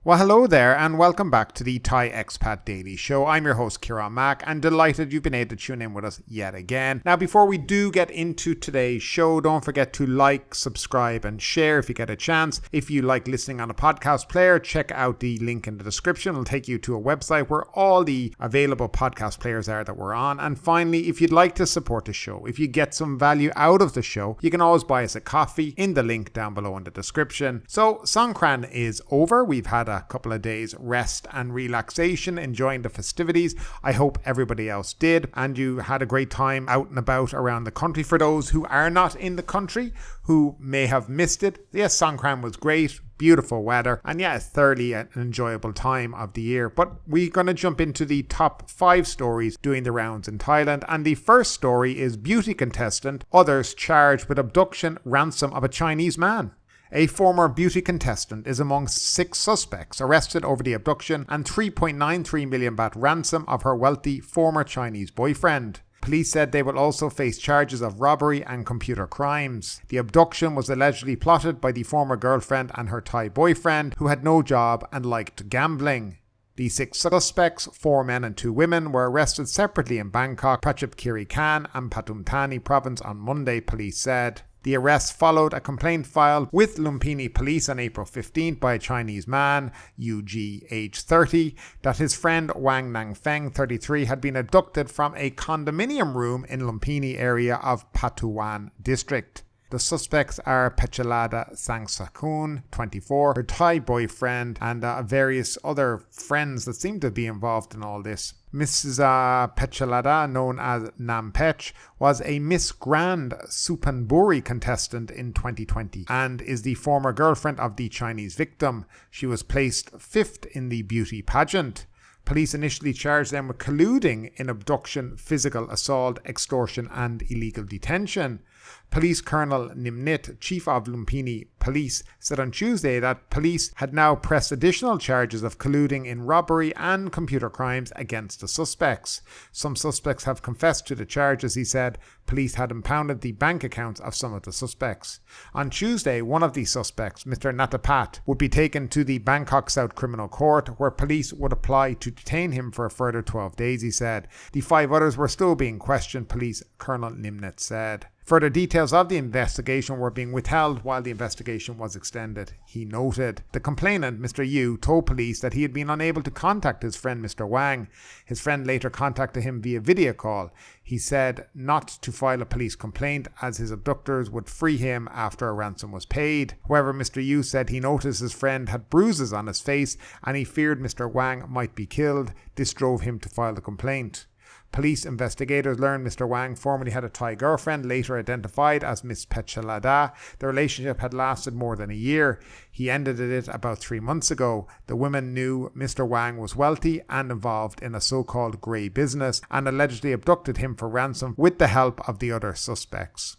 Well, hello there and welcome back to the Thai Expat Daily Show. I'm your host, Kieran Mack, and delighted you've been able to tune in with us yet again. Now, before we do get into today's show, don't forget to like, subscribe, and share if you get a chance. If you like listening on a podcast player, check out the link in the description. It'll take you to a website where all the available podcast players are that we're on. And finally, if you'd like to support the show, if you get some value out of the show, you can always buy us a coffee in the link down below in the description. So, Songkran is over. We've had a couple of days rest and relaxation, enjoying the festivities. I hope everybody else did, and you had a great time out and about around the country. For those who are not in the country, who may have missed it, yes, Songkran was great. Beautiful weather, and yeah, it's thoroughly an enjoyable time of the year. But we're going to jump into the top 5 stories doing the rounds in Thailand, and the first story is beauty contestant, others charged with abduction, ransom of a Chinese man. A former beauty contestant is among 6 suspects arrested over the abduction and 3.93 million baht ransom of her wealthy former Chinese boyfriend. Police said they will also face charges of robbery and computer crimes. The abduction was allegedly plotted by the former girlfriend and her Thai boyfriend, who had no job and liked gambling. The 6 suspects, 4 men and 2 women, were arrested separately in Bangkok, Prachapkiri Khan and Pathum Thani province on Monday, police said. The arrest followed a complaint filed with Lumpini police on April 15th by a Chinese man, UG age 30, that his friend Wang Nangfeng, 33, had been abducted from a condominium room in Lumpini area of Patuan district. The suspects are Pechalada Sangsakun, 24, her Thai boyfriend, and various other friends that seem to be involved in all this. Mrs. Pechalada, known as Nam Pech, was a Miss Grand Supanburi contestant in 2020 and is the former girlfriend of the Chinese victim. She was placed 5th in the beauty pageant. Police initially charged them with colluding in abduction, physical assault, extortion and illegal detention. Police Colonel Nimnit, chief of Lumpini Police, said on Tuesday that police had now pressed additional charges of colluding in robbery and computer crimes against the suspects. Some suspects have confessed to the charges, he said. Police had impounded the bank accounts of some of the suspects. On Tuesday, one of the suspects, Mr. Natapat, would be taken to the Bangkok South Criminal Court, where police would apply to detain him for a further 12 days, he said. The 5 others were still being questioned, Police Colonel Nimnit said. Further details of the investigation were being withheld while the investigation was extended, he noted. The complainant, Mr. Yu, told police that he had been unable to contact his friend Mr. Wang. His friend later contacted him via video call. He said not to file a police complaint as his abductors would free him after a ransom was paid. However, Mr. Yu said he noticed his friend had bruises on his face and he feared Mr. Wang might be killed. This drove him to file the complaint. Police investigators learned Mr. Wang formerly had a Thai girlfriend, later identified as Miss Pechalada. The relationship had lasted more than a year. He ended it about 3 months ago. The women knew Mr. Wang was wealthy and involved in a so-called grey business and allegedly abducted him for ransom with the help of the other suspects.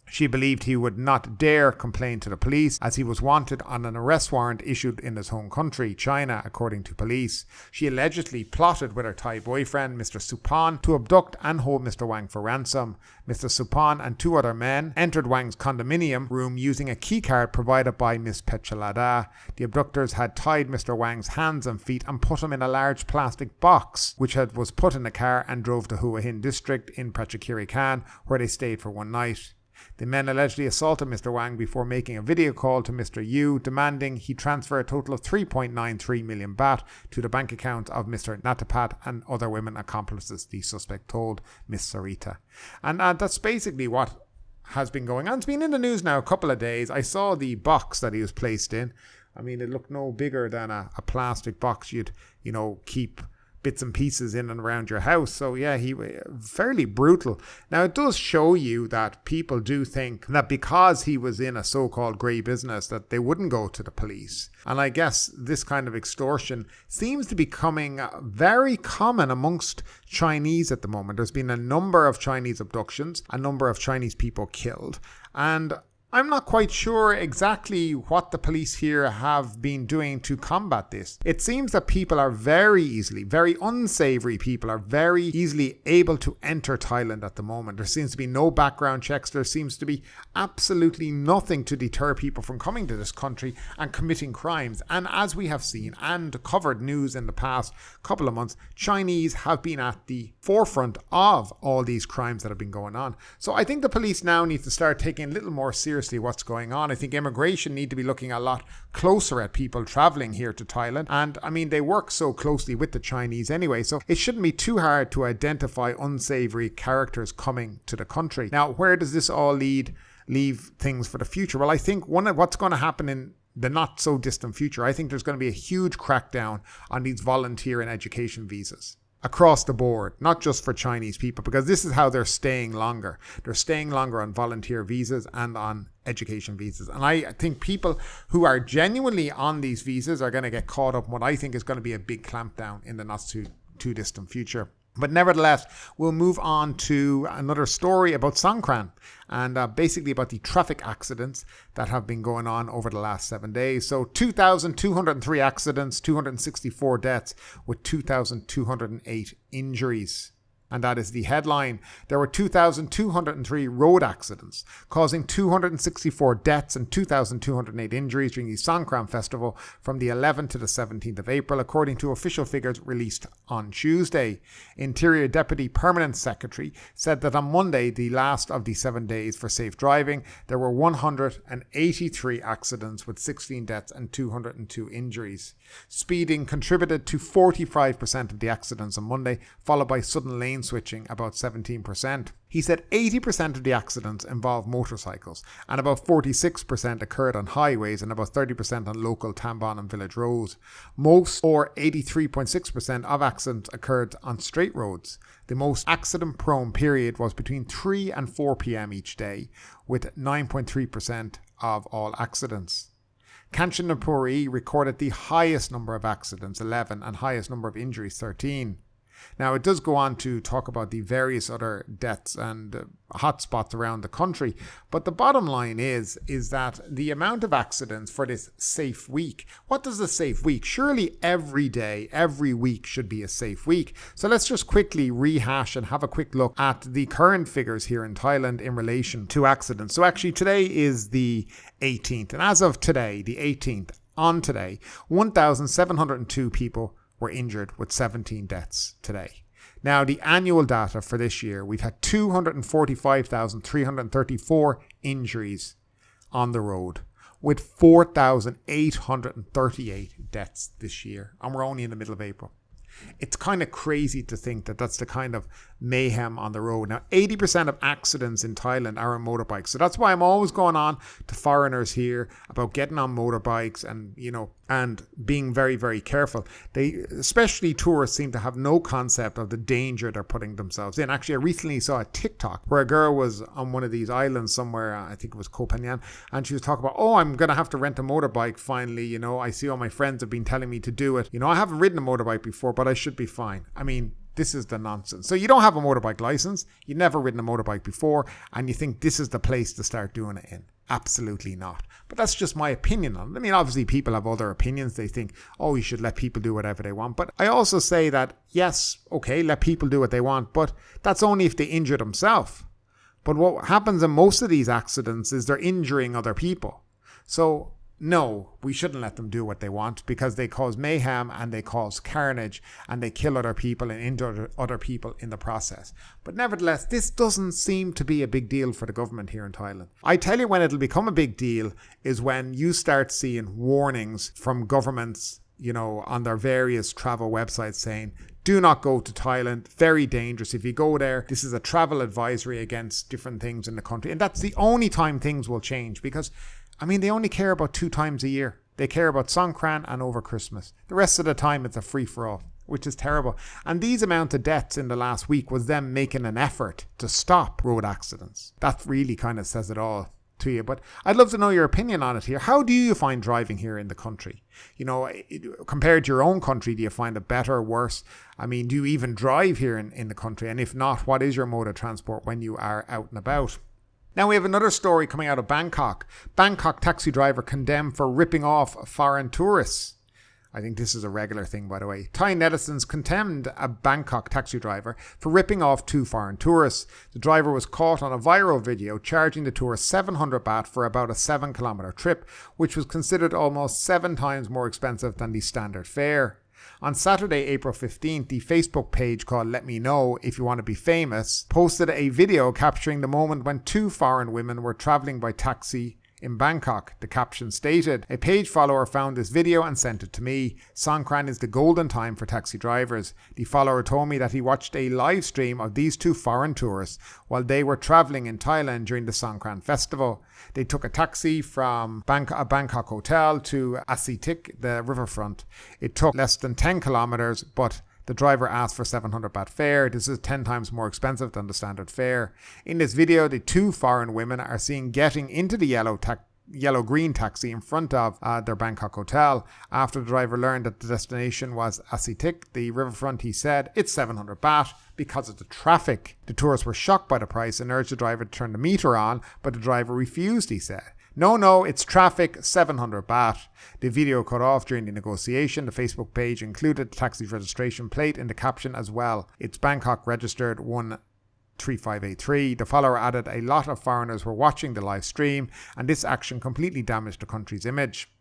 She believed he would not dare complain to the police as he was wanted on an arrest warrant issued in his home country, China, according to police. She allegedly plotted with her Thai boyfriend, Mr. Supan, to abduct and hold Mr. Wang for ransom. Mr. Supan and 2 other men entered Wang's condominium room using a keycard provided by Miss Pechalada. The abductors had tied Mr. Wang's hands and feet and put him in a large plastic box, which was put in a car and drove to Hua Hin district in Prachapkiri Khan, where they stayed for one night. The men allegedly assaulted Mr. Wang before making a video call to Mr. Yu, demanding he transfer a total of 3.93 million baht to the bank account of Mr. Natapat and other women accomplices, the suspect told Miss Sarita. And that's basically what has been going on. It's been in the news now a couple of days. I saw the box that he was placed in. I mean, it looked no bigger than a plastic box you'd, keep bits and pieces in and around your house. So yeah, he fairly brutal. Now it does show you that people do think that because he was in a so-called grey business that they wouldn't go to the police. And I guess this kind of extortion seems to be becoming very common amongst Chinese at the moment. There's been a number of Chinese abductions, a number of Chinese people killed, and I'm not quite sure exactly what the police here have been doing to combat this. It seems that people are very unsavory people are very easily able to enter Thailand at the moment. There seems to be no background checks. There seems to be absolutely nothing to deter people from coming to this country and committing crimes. And as we have seen and covered news in the past couple of months, Chinese have been at the forefront of all these crimes that have been going on. So I think the police now need to start taking a little more seriously what's going on. I think immigration need to be looking a lot closer at people traveling here to Thailand. And I mean, they work so closely with the Chinese anyway, so it shouldn't be too hard to identify unsavory characters coming to the country. Now, where does this all leave things for the future? Well, I think one of what's going to happen in the not so distant future, I think there's going to be a huge crackdown on these volunteer and education visas across the board, not just for Chinese people, because this is how they're staying longer. They're staying longer on volunteer visas and on education visas. And I think people who are genuinely on these visas are going to get caught up in what I think is going to be a big clampdown in the not too distant future. But nevertheless, we'll move on to another story about Songkran and basically about the traffic accidents that have been going on over the last 7 days. So 2,203 accidents, 264 deaths with 2,208 injuries. And that is the headline. There were 2,203 road accidents, causing 264 deaths and 2,208 injuries during the Songkran festival from the 11th to the 17th of April, according to official figures released on Tuesday. Interior Deputy Permanent Secretary said that on Monday, the last of the 7 days for safe driving, there were 183 accidents with 16 deaths and 202 injuries. Speeding contributed to 45% of the accidents on Monday, followed by sudden lane switching, about 17%. He said 80% of the accidents involved motorcycles, and about 46% occurred on highways and about 30% on local Tambon and village roads. Most, or 83.6% of accidents, occurred on straight roads. The most accident-prone period was between 3 and 4 p.m. each day, with 9.3% of all accidents. Kanchanaburi recorded the highest number of accidents, 11, and highest number of injuries, 13. Now, it does go on to talk about the various other deaths and hotspots around the country, but the bottom line is that the amount of accidents for this safe week, what does a safe week? Surely every day, every week should be a safe week. So let's just quickly rehash and have a quick look at the current figures here in Thailand in relation to accidents. So actually today is the 18th, and as of today, the 18th, on today, 1,702 people were injured with 17 deaths today. Now, the annual data for this year, we've had 245,334 injuries on the road with 4,838 deaths this year. And we're only in the middle of April. It's kind of crazy to think that that's the kind of mayhem on the road. Now, 80% of accidents in Thailand are on motorbikes. So that's why I'm always going on to foreigners here about getting on motorbikes and, and being very, very careful. Especially tourists, seem to have no concept of the danger they're putting themselves in. Actually, I recently saw a TikTok where a girl was on one of these islands somewhere, I think it was Koh Phangan, and she was talking about, I'm going to have to rent a motorbike finally. I see all my friends have been telling me to do it. I haven't ridden a motorbike before, but I should be fine. I mean, this is the nonsense. So you don't have a motorbike license, you've never ridden a motorbike before, and you think this is the place to start doing it in. Absolutely not. But that's just my opinion on it. I mean, obviously people have other opinions. They think, you should let people do whatever they want. But I also say that, yes, okay, let people do what they want, but that's only if they injure themselves. But what happens in most of these accidents is they're injuring other people. So no, we shouldn't let them do what they want, because they cause mayhem and they cause carnage and they kill other people and injure other people in the process. But nevertheless, this doesn't seem to be a big deal for the government here in Thailand. I tell you when it'll become a big deal is when you start seeing warnings from governments, on their various travel websites saying, do not go to Thailand, very dangerous. If you go there, this is a travel advisory against different things in the country. And that's the only time things will change, because they only care about 2 times a year. They care about Songkran and over Christmas. The rest of the time, it's a free-for-all, which is terrible. And these amount of deaths in the last week was them making an effort to stop road accidents. That really kind of says it all to you. But I'd love to know your opinion on it here. How do you find driving here in the country? Compared to your own country, do you find it better or worse? Do you even drive here in the country? And if not, what is your mode of transport when you are out and about? Now we have another story coming out of Bangkok. Bangkok taxi driver condemned for ripping off foreign tourists. I think this is a regular thing, by the way. Thai netizens condemned a Bangkok taxi driver for ripping off 2 foreign tourists. The driver was caught on a viral video charging the tourist 700 baht for about a 7-kilometer trip, which was considered almost 7 times more expensive than the standard fare. On Saturday, April 15th, the Facebook page called Let Me Know If You Want to Be Famous posted a video capturing the moment when 2 foreign women were travelling by taxi in Bangkok. The caption stated, "A page follower found this video and sent it to me. Songkran is the golden time for taxi drivers. The follower told me that he watched a live stream of these 2 foreign tourists while they were travelling in Thailand during the Songkran festival. They took a taxi from a Bangkok hotel to Asitik, the riverfront. It took less than 10 kilometers, but the driver asked for 700 baht fare. This is 10 times more expensive than the standard fare. In this video, the 2 foreign women are seen getting into the yellow-green taxi in front of their Bangkok hotel. After the driver learned that the destination was Asitik, the riverfront, he said, it's 700 baht because of the traffic. The tourists were shocked by the price and urged the driver to turn the meter on, but the driver refused, he said. No, it's traffic, 700 baht. The video cut off during the negotiation. The Facebook page included the taxi's registration plate in the caption as well. It's Bangkok registered 13583. The follower added a lot of foreigners were watching the live stream and this action completely damaged the country's image.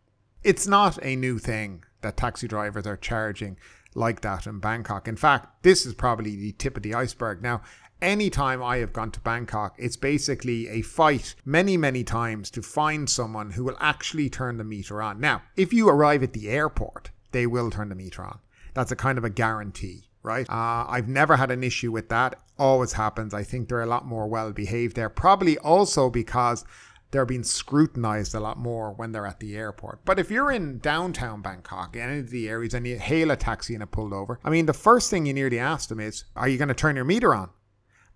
It's not a new thing that taxi drivers are charging like that in Bangkok. In fact, this is probably the tip of the iceberg. Now, anytime I have gone to Bangkok, it's basically a fight many times to find someone who will actually turn the meter on. Now, if you arrive at the airport, they will turn the meter on. That's a kind of a guarantee, right? I've never had an issue with that. Always happens. I think they're a lot more well behaved there. Probably also because they're being scrutinized a lot more when they're at the airport. But if you're in downtown Bangkok, any of the areas, and you hail a taxi and it pulled over, I mean, the first thing you nearly ask them is, are you going to turn your meter on?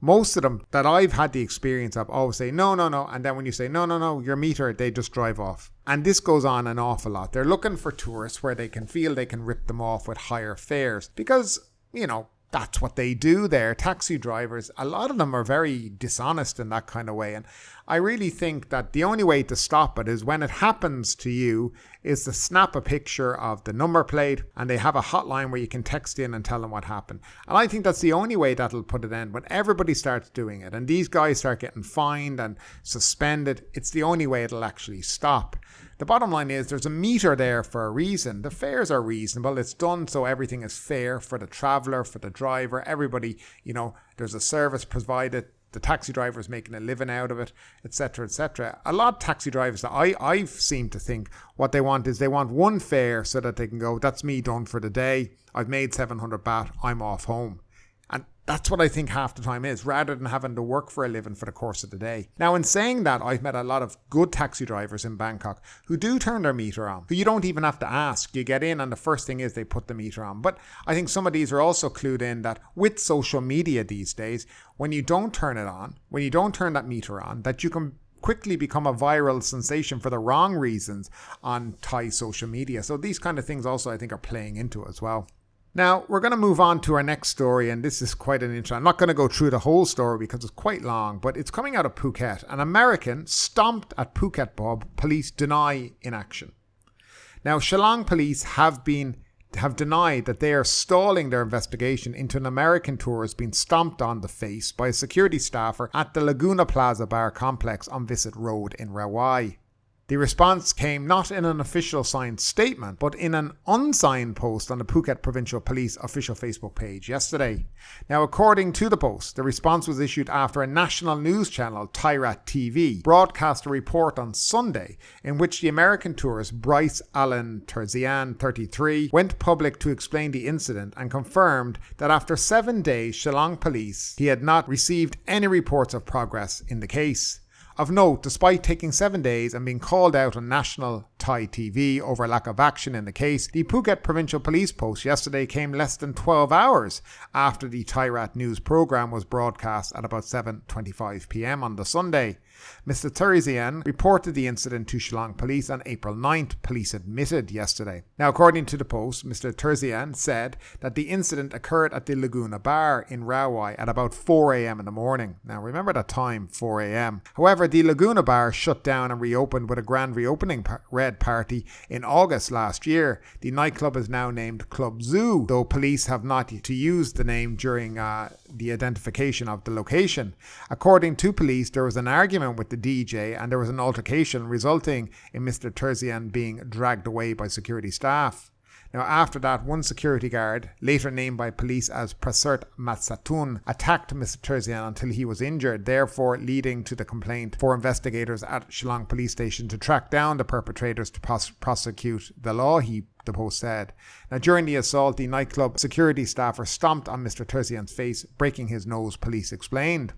Most of them that I've had the experience of always say, no. And then when you say, no, your meter, they just drive off. And this goes on an awful lot. They're looking for tourists where they can feel they can rip them off with higher fares because, that's what they do there. Taxi drivers, a lot of them are very dishonest in that kind of way. And I really think that the only way to stop it is when it happens to you is to snap a picture of the number plate and they have a hotline where you can text in and tell them what happened. And I think that's the only way that'll put it end. When everybody starts doing it and these guys start getting fined and suspended, it's the only way it'll actually stop. The bottom line is there's a meter there for a reason. The fares are reasonable. It's done so everything is fair for the traveller, for the driver, everybody, there's a service provided. The taxi driver is making a living out of it, etc., etc. A lot of taxi drivers that I've seemed to think what they want is they want one fare so that they can go, that's me done for the day. I've made 700 baht. I'm off home. And that's what I think half the time is, rather than having to work for a living for the course of the day. Now, in saying that, I've met a lot of good taxi drivers in Bangkok who do turn their meter on, who you don't even have to ask. You get in and the first thing is they put the meter on. But I think some of these are also clued in that with social media these days, when you don't turn it on, when you don't turn that meter on, that you can quickly become a viral sensation for the wrong reasons on Thai social media. So these kind of things also I think are playing into it as well. Now, we're going to move on to our next story, and this is quite an interesting. I'm not going to go through the whole story because it's quite long, but it's coming out of Phuket. An American stomped at Phuket pub, police deny inaction. Now, Shillong police have denied that they are stalling their investigation into an American tourist being stomped on the face by a security staffer at the Laguna Plaza bar complex on Visit Road in Rawai. The response came not in an official signed statement, but in an unsigned post on the Phuket Provincial Police official Facebook page yesterday. Now, according to the post, the response was issued after a national news channel, Thairat TV, broadcast a report on Sunday in which the American tourist Bryce Allen Terzian, 33, went public to explain the incident and confirmed that after 7 days, Shillong police, he had not received any reports of progress in the case. Of note, despite taking 7 days and being called out on national Thai TV over lack of action in the case. The Phuket Provincial Police post yesterday came less than 12 hours after the Thai Rat News programme was broadcast at about 7:25 p.m. on the Sunday. Mr. Terzian reported the incident to Shillong Police on April 9th, police admitted yesterday. Now, according to the post, Mr. Terzian said that the incident occurred at the Laguna Bar in Rawai at about 4 a.m. in the morning. Now, remember that time, 4 a.m. However, the Laguna Bar shut down and reopened with a grand reopening red party in August last year. The nightclub is now named Club Zoo, though police have not yet to use the name during the identification of the location. According to police, there was an argument with the DJ and there was an altercation resulting in Mr. Terzian being dragged away by security staff. Now, after that, one security guard, later named by police as Prasert Matsatun, attacked Mr. Terzian until he was injured, therefore leading to the complaint for investigators at Shillong Police Station to track down the perpetrators to prosecute the law, the post said. Now, during the assault, the nightclub security staffer stomped on Mr. Terzian's face, breaking his nose, police explained.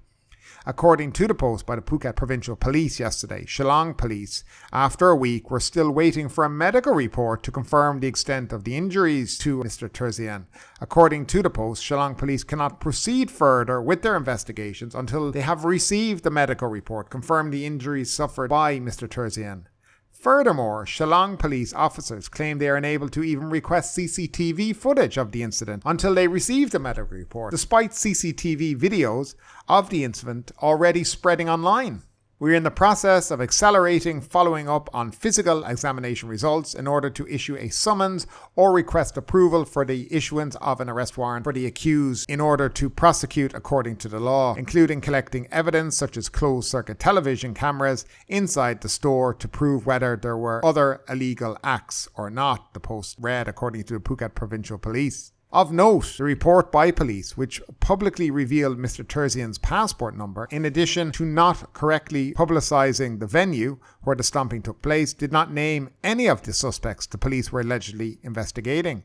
According to the post by the Phuket Provincial Police yesterday, Shillong Police, after a week, were still waiting for a medical report to confirm the extent of the injuries to Mr. Terzian. According to the post, Shillong Police cannot proceed further with their investigations until they have received the medical report confirming the injuries suffered by Mr. Terzian. Furthermore, Shillong police officers claim they are unable to even request CCTV footage of the incident until they receive the medical report, despite CCTV videos of the incident already spreading online. We are in the process of accelerating following up on physical examination results in order to issue a summons or request approval for the issuance of an arrest warrant for the accused in order to prosecute according to the law, including collecting evidence such as closed-circuit television cameras inside the store to prove whether there were other illegal acts or not, the post read according to the Phuket Provincial Police. Of note, the report by police, which publicly revealed Mr. Terzian's passport number, in addition to not correctly publicising the venue where the stomping took place, did not name any of the suspects the police were allegedly investigating.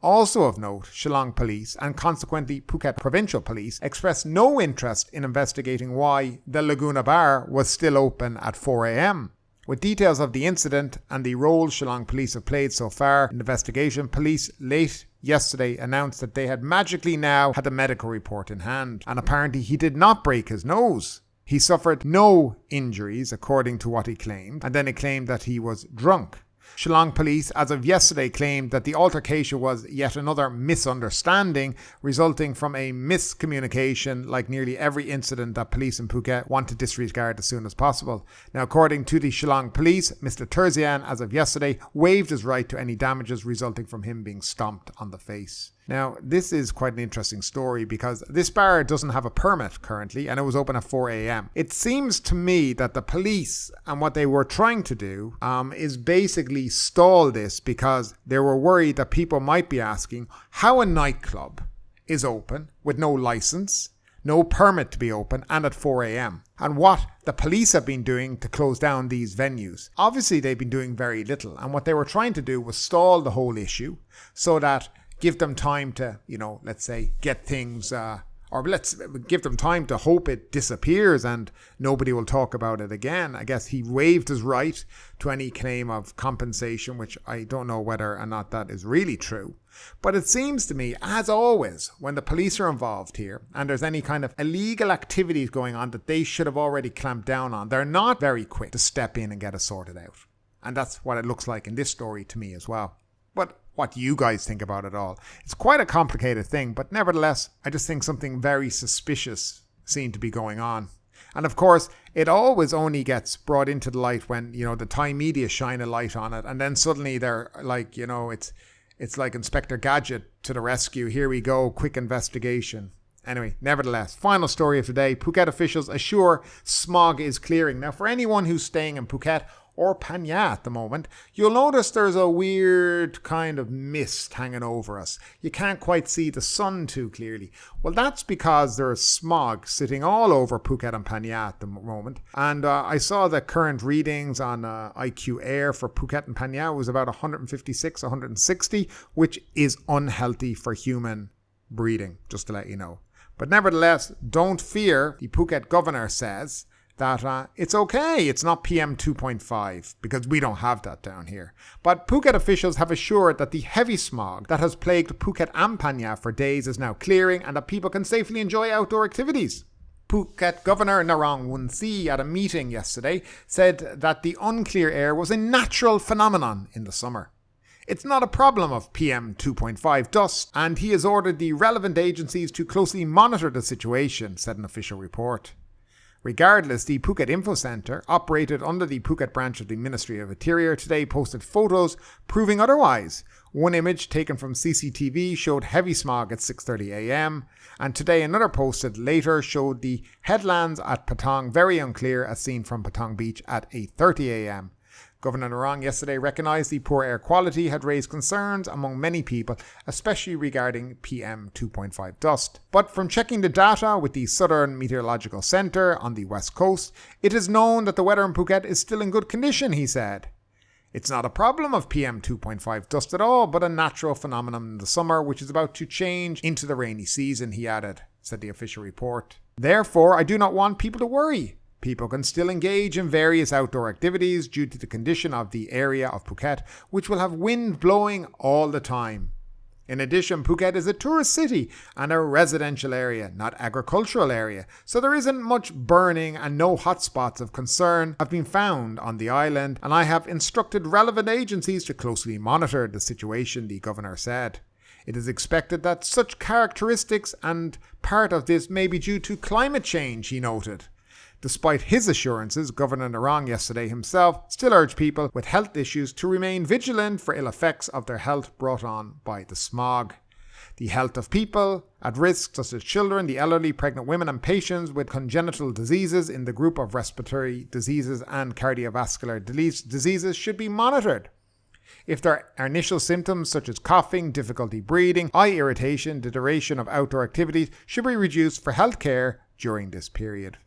Also of note, Shillong Police, and consequently Phuket Provincial Police, expressed no interest in investigating why the Laguna Bar was still open at 4 a.m. With details of the incident and the role Shillong Police have played so far in the investigation, police late yesterday announced that they had magically now had a medical report in hand, and apparently he did not break his nose. He suffered no injuries, according to what he claimed, and then he claimed that he was drunk. Shillong Police, as of yesterday, claimed that the altercation was yet another misunderstanding resulting from a miscommunication, like nearly every incident that police in Phuket want to disregard as soon as possible. Now, according to the Shillong Police, Mr. Terzian, as of yesterday, waived his right to any damages resulting from him being stomped on the face. Now, this is quite an interesting story because this bar doesn't have a permit currently and it was open at 4 a.m. It seems to me that the police and what they were trying to do is basically stall this because they were worried that people might be asking how a nightclub is open with no license, no permit to be open, and at 4 a.m. and what the police have been doing to close down these venues. Obviously, they've been doing very little, and what they were trying to do was stall the whole issue so that give them time to, let's say, get things, or let's give them time to hope it disappears and nobody will talk about it again. I guess he waived his right to any claim of compensation, which I don't know whether or not that is really true. But it seems to me, as always, when the police are involved here and there's any kind of illegal activities going on that they should have already clamped down on, they're not very quick to step in and get it sorted out. And that's what it looks like in this story to me as well. But what do you guys think about it all? It's quite a complicated thing, but nevertheless, I just think something very suspicious seemed to be going on. And of course, it always only gets brought into the light when, the Thai media shine a light on it. And then suddenly they're like, it's like Inspector Gadget to the rescue. Here we go, quick investigation. Anyway, nevertheless, final story of today. Phuket officials assure smog is clearing. Now, for anyone who's staying in Phuket or Phang Nga at the moment, you'll notice there's a weird kind of mist hanging over us. You can't quite see the sun too clearly. Well, that's because there's smog sitting all over Phuket and Phang Nga at the moment. And I saw the current readings on IQ Air for Phuket and Phang Nga was about 156, 160, which is unhealthy for human breathing, just to let you know. But nevertheless, don't fear, the Phuket governor says that it's okay, it's not PM 2.5, because we don't have that down here. But Phuket officials have assured that the heavy smog that has plagued Phuket and Phang for days is now clearing and that people can safely enjoy outdoor activities. Phuket Governor Narong Wunsi at a meeting yesterday said that the unclear air was a natural phenomenon in the summer. It's not a problem of PM 2.5 dust, and he has ordered the relevant agencies to closely monitor the situation, said an official report. Regardless, the Phuket Info Centre, operated under the Phuket branch of the Ministry of Interior, today posted photos proving otherwise. One image taken from CCTV showed heavy smog at 6:30 a.m, and today another posted later showed the headlands at Patong very unclear as seen from Patong Beach at 8:30 a.m. Governor Narong yesterday recognised the poor air quality had raised concerns among many people, especially regarding PM 2.5 dust. But from checking the data with the Southern Meteorological Centre on the west coast, it is known that the weather in Phuket is still in good condition, he said. It's not a problem of PM 2.5 dust at all, but a natural phenomenon in the summer which is about to change into the rainy season, he added, said the official report. Therefore, I do not want people to worry. People can still engage in various outdoor activities due to the condition of the area of Phuket, which will have wind blowing all the time. In addition, Phuket is a tourist city and a residential area, not agricultural area, so there isn't much burning and no hotspots of concern have been found on the island, and I have instructed relevant agencies to closely monitor the situation, the governor said. It is expected that such characteristics and part of this may be due to climate change, he noted. Despite his assurances, Governor Narong yesterday himself still urged people with health issues to remain vigilant for ill effects of their health brought on by the smog. The health of people at risk, such as children, the elderly, pregnant women and patients with congenital diseases in the group of respiratory diseases and cardiovascular diseases should be monitored. If there are initial symptoms such as coughing, difficulty breathing, eye irritation, the duration of outdoor activities should be reduced for health care during this period.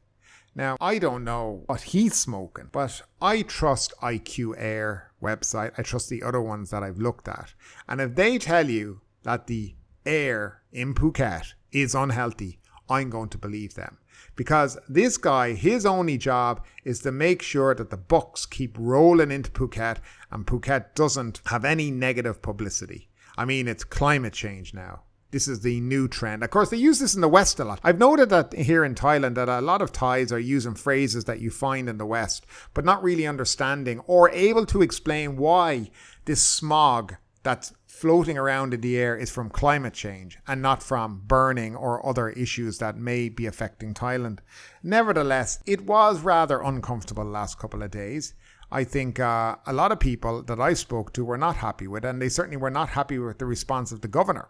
Now, I don't know what he's smoking, but I trust IQ Air website. I trust the other ones that I've looked at. And if they tell you that the air in Phuket is unhealthy, I'm going to believe them. Because this guy, his only job is to make sure that the bucks keep rolling into Phuket and Phuket doesn't have any negative publicity. I mean, it's climate change now. This is the new trend. Of course, they use this in the West a lot. I've noted that here in Thailand that a lot of Thais are using phrases that you find in the West, but not really understanding or able to explain why this smog that's floating around in the air is from climate change and not from burning or other issues that may be affecting Thailand. Nevertheless, it was rather uncomfortable the last couple of days. I think a lot of people that I spoke to were not happy with it, and they certainly were not happy with the response of the governor.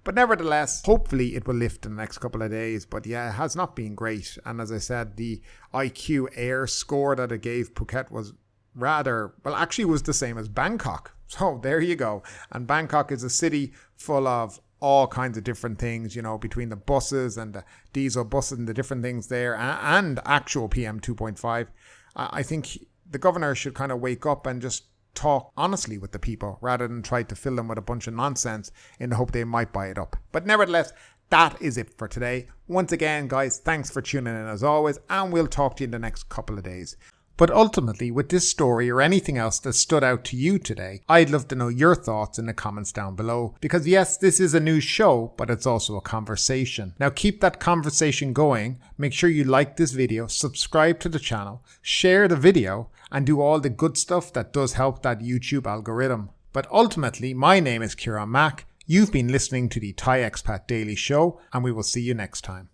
But nevertheless, hopefully it will lift in the next couple of days. But yeah, it has not been great. And as I said, the IQ Air score that it gave Phuket was actually was the same as Bangkok. So there you go. And Bangkok is a city full of all kinds of different things, you know, between the buses and the diesel buses and the different things there and actual PM 2.5. I think the governor should kind of wake up and just talk honestly with the people rather than try to fill them with a bunch of nonsense in the hope they might buy it up. But nevertheless, that is it for today. Once again, guys, thanks for tuning in as always, and we'll talk to you in the next couple of days. But ultimately, with this story or anything else that stood out to you today, I'd love to know your thoughts in the comments down below. Because yes, this is a news show, but it's also a conversation. Now keep that conversation going. Make sure you like this video, subscribe to the channel, share the video, and do all the good stuff that does help that YouTube algorithm. But ultimately, my name is Kieran Mack. You've been listening to the Thai Expat Daily Show, and we will see you next time.